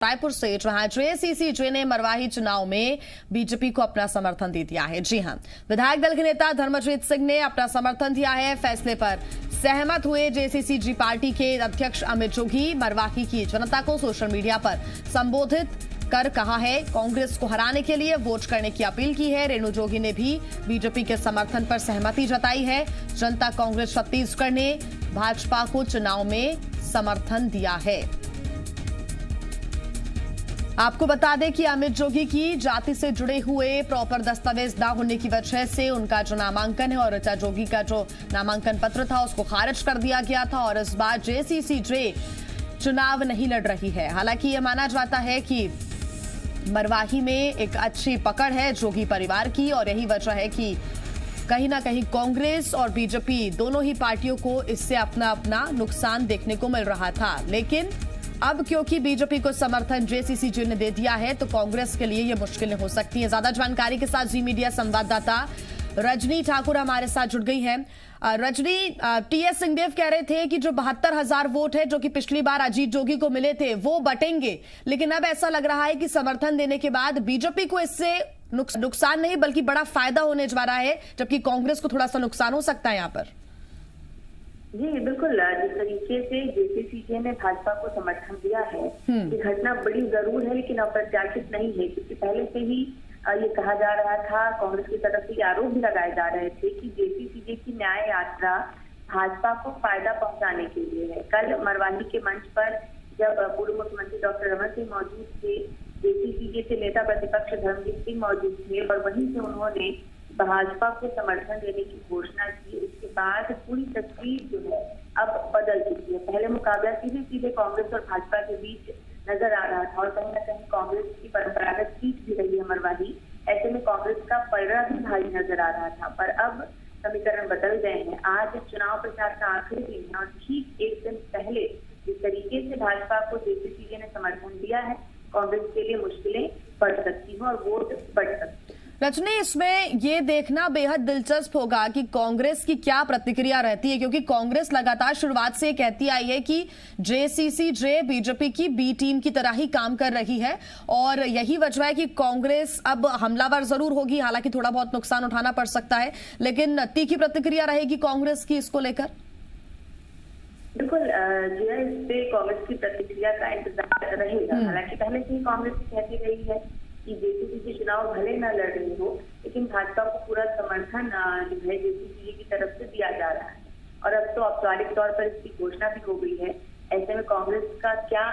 रायपुर से, जहां जेसीसीजे ने मरवाही चुनाव में बीजेपी को अपना समर्थन दे दिया है। जी हां, विधायक दल के नेता धर्मजीत सिंह ने अपना समर्थन दिया है। फैसले पर सहमत हुए जेसीसीजी पार्टी के अध्यक्ष अमित जोगी। मरवाही की जनता को सोशल मीडिया पर संबोधित कर कहा है, कांग्रेस को हराने के लिए वोट करने की अपील की है। रेणु जोगी ने भी बीजेपी के समर्थन पर सहमति जताई है। जनता कांग्रेस छत्तीसगढ़ ने भाजपा को चुनाव में समर्थन दिया है। आपको बता दें कि अमित जोगी की जाति से जुड़े हुए प्रॉपर दस्तावेज न होने की वजह से उनका जो नामांकन है और ऋचा जोगी का जो नामांकन पत्र था उसको खारिज कर दिया गया था और इस बार जेसीसीजे चुनाव नहीं लड़ रही है। हालांकि यह माना जाता है कि मरवाही में एक अच्छी पकड़ है जोगी परिवार की और यही वजह है कि कहीं ना कहीं कांग्रेस और बीजेपी दोनों ही पार्टियों को इससे अपना अपना नुकसान देखने को मिल रहा था। लेकिन अब क्योंकि बीजेपी को समर्थन जेसीसीजे ने दे दिया है तो कांग्रेस के लिए ये मुश्किलें हो सकती हैं। ज्यादा जानकारी के साथ जी मीडिया संवाददाता रजनी ठाकुर हमारे साथ जुड़ गई हैं। रजनी, टीएस सिंहदेव कह रहे थे कि जो 72,000 वोट है जो कि पिछली बार अजीत जोगी को मिले थे वो बटेंगे, लेकिन अब ऐसा लग रहा है कि समर्थन देने के बाद बीजेपी को इससे नुकसान नहीं बल्कि बड़ा फायदा होने जा रहा है, जबकि कांग्रेस को थोड़ा सा नुकसान हो सकता है यहाँ पर। जी बिल्कुल, जिस तरीके से जेसीसीजे ने भाजपा को समर्थन दिया है ये घटना बड़ी जरूर है लेकिन अप्रत्याशित नहीं है, क्योंकि पहले से ही ये कहा जा रहा था, कांग्रेस की तरफ से आरोप भी लगाए जा रहे थे कि जेसीसीजे की न्याय यात्रा भाजपा को फायदा पहुंचाने के लिए है। कल मरवाही के मंच पर जब पूर्व मुख्यमंत्री डॉक्टर रमन सिंह मौजूद थे, जेसीसीजे के नेता प्रतिपक्ष धर्मजीत सिंह मौजूद थे और वहीं से उन्होंने भाजपा को समर्थन देने की घोषणा की। उसके बाद पूरी तस्वीर जो है अब बदल चुकी है। पहले मुकाबला सीधे सीधे कांग्रेस और भाजपा के बीच नजर आ रहा था और कहीं ना कहीं कांग्रेस की परंपरागत सीट भी रही है मरवाही, ऐसे में कांग्रेस का पलड़ा भी भारी नजर आ रहा था। पर अब समीकरण बदल गए हैं। आज चुनाव प्रचार का आखिरी दिन है और ठीक एक दिन पहले जिस तरीके से भाजपा को जेसीसीजे ने समर्थन दिया है, कांग्रेस के लिए मुश्किलें बढ़ सकती हैं और वोट बढ़ सकती है। रजनी, इसमें ये देखना बेहद दिलचस्प होगा कि कांग्रेस की क्या प्रतिक्रिया रहती है, क्योंकि कांग्रेस लगातार शुरुआत से कहती आई है कि जेसीसीजे बीजेपी की बी टीम की तरह ही काम कर रही है और यही वजह है कि कांग्रेस अब हमलावर जरूर होगी। हालांकि थोड़ा बहुत नुकसान उठाना पड़ सकता है, लेकिन तीखी प्रतिक्रिया रहेगी कांग्रेस की इसको लेकर। बिल्कुल, जो है इस पे कांग्रेस की प्रतिक्रिया का इंतजार रहेगा। हालांकि पहले से ही कांग्रेस कहती रही है कि जेसीसीजे चुनाव भले न लड़ रही हो लेकिन भाजपा को पूरा समर्थन जो है जेसीसीजे की तरफ से दिया जा रहा है और अब तो औपचारिक तौर पर इसकी घोषणा भी हो गई है। ऐसे में कांग्रेस का क्या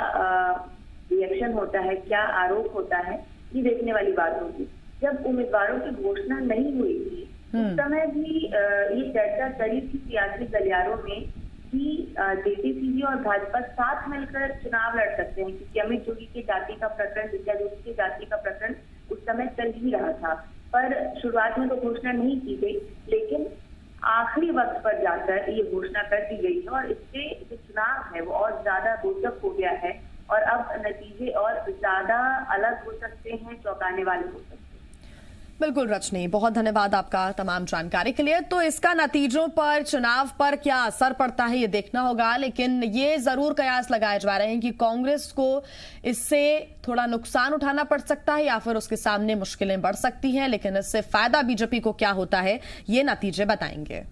रिएक्शन होता है, क्या आरोप होता है, ये देखने वाली बात होगी। जब उम्मीदवारों की घोषणा नहीं हुई थी उस समय भी ये चर्चा चली थी सियासी गलियारों में कि जेसीसीजे और भाजपा साथ मिलकर चुनाव लड़ सकते हैं, क्योंकि अमित जोगी के जाति का प्रकरण, ऋचा जोगी के जाति का प्रकरण उस समय चल ही रहा था। पर शुरुआत में तो घोषणा नहीं की गई, लेकिन आखिरी वक्त पर जाकर ये घोषणा कर दी गई है और इससे जो चुनाव है वो और ज्यादा रोचक हो गया है और अब नतीजे और ज्यादा अलग हो सकते हैं, चौंकाने वाले हो सकते हैं। बिल्कुल रजनी, बहुत धन्यवाद आपका तमाम जानकारी के लिए। तो इसका नतीजों पर, चुनाव पर क्या असर पड़ता है ये देखना होगा, लेकिन ये जरूर कयास लगाए जा रहे हैं कि कांग्रेस को इससे थोड़ा नुकसान उठाना पड़ सकता है या फिर उसके सामने मुश्किलें बढ़ सकती हैं, लेकिन इससे फायदा बीजेपी को क्या होता है ये नतीजे बताएंगे।